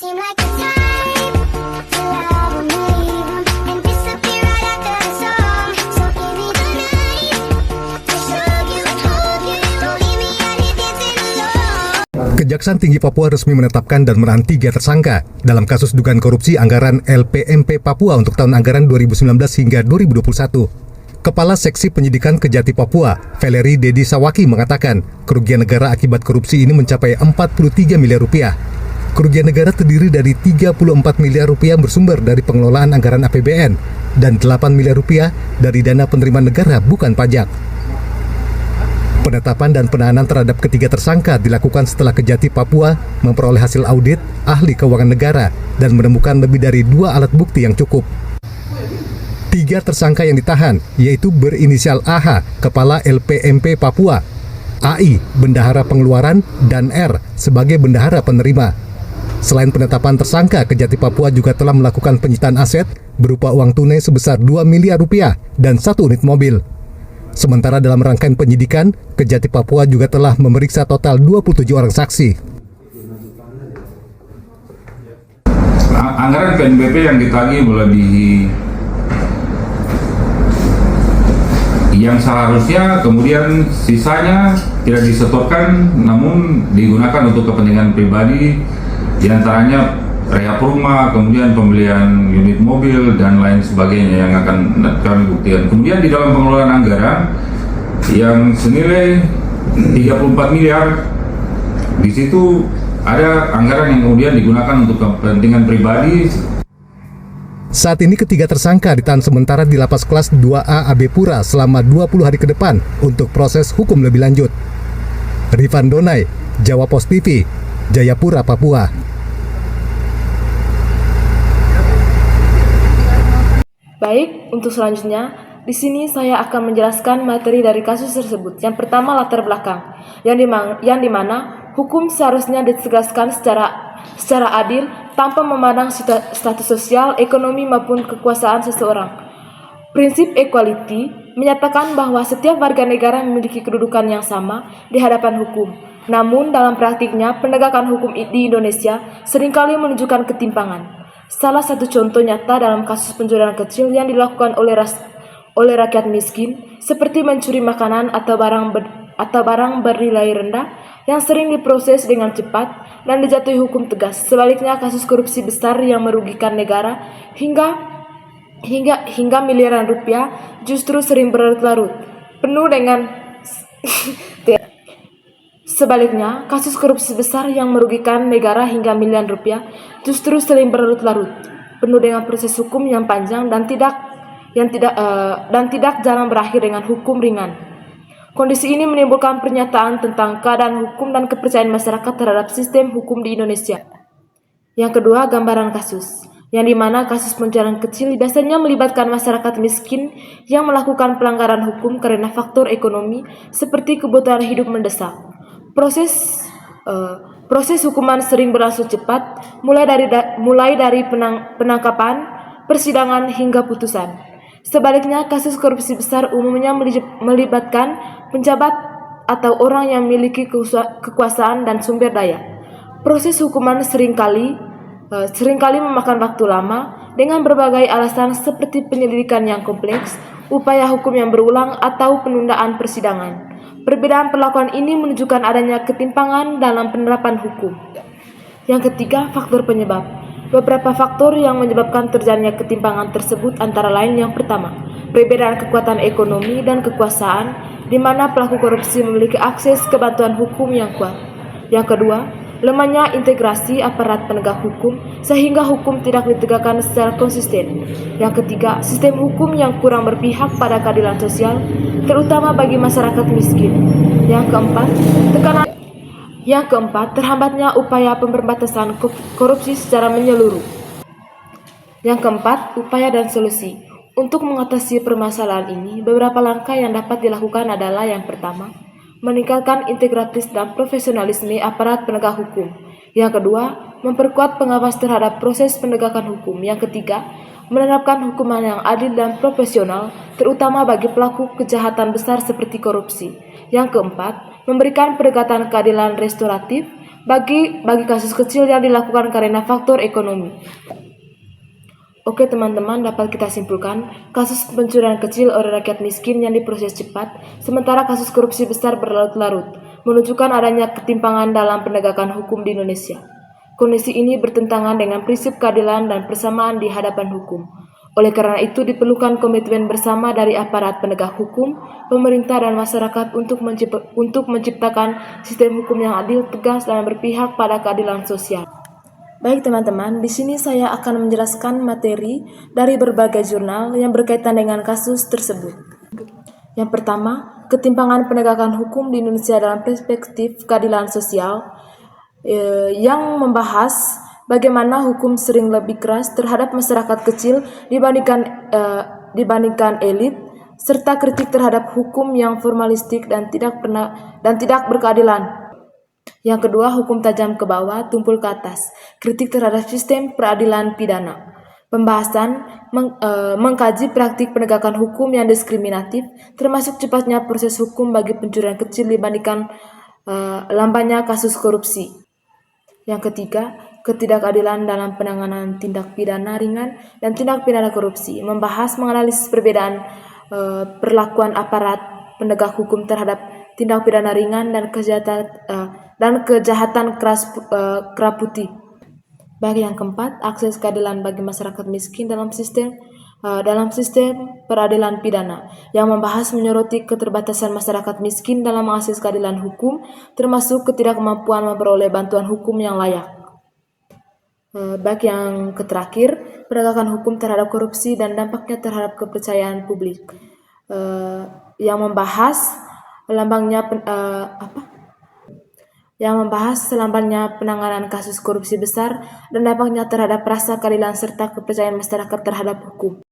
seem like the type to love 'em, leave 'em, and disappear right after the song. So give me the night to show you, hold you, don't leave me out here dancing alone. Kejaksaan Tinggi Papua resmi menetapkan dan menahan 3 tersangka dalam kasus dugaan korupsi anggaran LPMP Papua untuk tahun anggaran 2019 hingga 2021. Kepala Seksi Penyidikan Kejati Papua, Valeri Dedi Sawaki mengatakan, kerugian negara akibat korupsi ini mencapai 43 miliar rupiah. Kerugian negara terdiri dari 34 miliar rupiah bersumber dari pengelolaan anggaran APBN dan 8 miliar rupiah dari dana penerimaan negara bukan pajak. Penetapan dan penahanan terhadap ketiga tersangka dilakukan setelah Kejati Papua memperoleh hasil audit ahli keuangan negara dan menemukan lebih dari 2 alat bukti yang cukup. 3 tersangka yang ditahan, yaitu berinisial AH, Kepala LPMP Papua, AI, Bendahara Pengeluaran, dan R, sebagai Bendahara Penerima. Selain penetapan tersangka, Kejati Papua juga telah melakukan penyitaan aset berupa uang tunai sebesar 2 miliar rupiah dan 1 unit mobil. Sementara dalam rangkaian penyidikan, Kejati Papua juga telah memeriksa total 27 orang saksi. Anggaran PNBP yang ditagih yang seharusnya kemudian sisanya tidak disetorkan namun digunakan untuk kepentingan pribadi, diantaranya rehab rumah, kemudian pembelian unit mobil dan lain sebagainya yang akan kami buktikan. Kemudian di dalam pengelolaan anggaran yang senilai 34 miliar, di situ ada anggaran yang kemudian digunakan untuk kepentingan pribadi. Saat ini ketiga tersangka ditahan sementara di Lapas Kelas 2A AB Pura selama 20 hari ke depan untuk proses hukum lebih lanjut. Rifan Donai, Jawa Pos TV, Jayapura, Papua. Baik, untuk selanjutnya, di sini saya akan menjelaskan materi dari kasus tersebut. Yang pertama, latar belakang, yang dimana hukum seharusnya ditegaskan secara adil tanpa memandang status sosial, ekonomi maupun kekuasaan seseorang. Prinsip equality menyatakan bahwa setiap warga negara memiliki kedudukan yang sama di hadapan hukum. Namun dalam praktiknya, penegakan hukum di Indonesia seringkali menunjukkan ketimpangan. Salah satu contoh nyata dalam kasus pencurian kecil yang dilakukan oleh rakyat miskin, seperti mencuri makanan atau barang bernilai rendah yang sering diproses dengan cepat dan dijatuhi hukum tegas. Sebaliknya, kasus korupsi besar yang merugikan negara hingga miliaran rupiah justru sering berlarut-larut penuh dengan Sebaliknya, kasus korupsi besar yang merugikan negara hingga miliaran rupiah justru sering berlarut-larut penuh dengan proses hukum yang panjang dan tidak jarang berakhir dengan hukum ringan. Kondisi ini menimbulkan pernyataan tentang keadaan hukum dan kepercayaan masyarakat terhadap sistem hukum di Indonesia. Yang kedua, gambaran kasus, yang dimana kasus pencurian kecil biasanya melibatkan masyarakat miskin yang melakukan pelanggaran hukum karena faktor ekonomi seperti kebutuhan hidup mendesak. Proses hukuman sering berlangsung cepat, mulai dari penangkapan, persidangan hingga putusan. Sebaliknya, kasus korupsi besar umumnya melibatkan penjabat atau orang yang memiliki kekuasaan dan sumber daya. Proses hukuman seringkali memakan waktu lama dengan berbagai alasan seperti penyelidikan yang kompleks, upaya hukum yang berulang, atau penundaan persidangan. Perbedaan perlakuan ini menunjukkan adanya ketimpangan dalam penerapan hukum. Yang ketiga, faktor penyebab. Beberapa faktor yang menyebabkan terjadinya ketimpangan tersebut antara lain: yang pertama, perbedaan kekuatan ekonomi dan kekuasaan, di mana pelaku korupsi memiliki akses ke bantuan hukum yang kuat. Yang kedua, lemahnya integrasi aparat penegak hukum sehingga hukum tidak ditegakkan secara konsisten. Yang ketiga, sistem hukum yang kurang berpihak pada keadilan sosial, terutama bagi masyarakat miskin. Yang keempat, terhambatnya upaya pemberantasan korupsi secara menyeluruh. Yang keempat, upaya dan solusi. Untuk mengatasi permasalahan ini, beberapa langkah yang dapat dilakukan adalah: yang pertama, meningkatkan integritas dan profesionalisme aparat penegak hukum. Yang kedua, memperkuat pengawas terhadap proses penegakan hukum. Yang ketiga, menerapkan hukuman yang adil dan profesional, terutama bagi pelaku kejahatan besar seperti korupsi. Yang keempat, memberikan pendekatan keadilan restoratif bagi kasus kecil yang dilakukan karena faktor ekonomi. Oke teman-teman, dapat kita simpulkan, kasus pencurian kecil oleh rakyat miskin yang diproses cepat, sementara kasus korupsi besar berlarut-larut, menunjukkan adanya ketimpangan dalam penegakan hukum di Indonesia. Kondisi ini bertentangan dengan prinsip keadilan dan persamaan di hadapan hukum. Oleh karena itu diperlukan komitmen bersama dari aparat penegak hukum, pemerintah dan masyarakat untuk menciptakan sistem hukum yang adil, tegas, dan berpihak pada keadilan sosial. Baik teman-teman, di sini saya akan menjelaskan materi dari berbagai jurnal yang berkaitan dengan kasus tersebut. Yang pertama, ketimpangan penegakan hukum di Indonesia dalam perspektif keadilan sosial, yang membahas bagaimana hukum sering lebih keras terhadap masyarakat kecil dibandingkan elit, serta kritik terhadap hukum yang formalistik dan tidak berkeadilan. Yang kedua, hukum tajam ke bawah, tumpul ke atas, kritik terhadap sistem peradilan pidana. Pembahasan mengkaji praktik penegakan hukum yang diskriminatif, termasuk cepatnya proses hukum bagi pencurian kecil dibandingkan lambannya kasus korupsi. Yang ketiga, ketidakadilan dalam penanganan tindak pidana ringan dan tindak pidana korupsi, membahas menganalisis perbedaan perlakuan aparat penegak hukum terhadap tindak pidana ringan dan kejahatan keraputi. Bagi yang keempat, akses keadilan bagi masyarakat miskin dalam sistem peradilan pidana, yang membahas menyoroti keterbatasan masyarakat miskin dalam mengakses keadilan hukum, termasuk ketidakmampuan memperoleh bantuan hukum yang layak. Bagi yang terakhir, penegakan hukum terhadap korupsi dan dampaknya terhadap kepercayaan publik, yang membahas selambatnya penanganan kasus korupsi besar dan dampaknya terhadap rasa keadilan serta kepercayaan masyarakat terhadap hukum.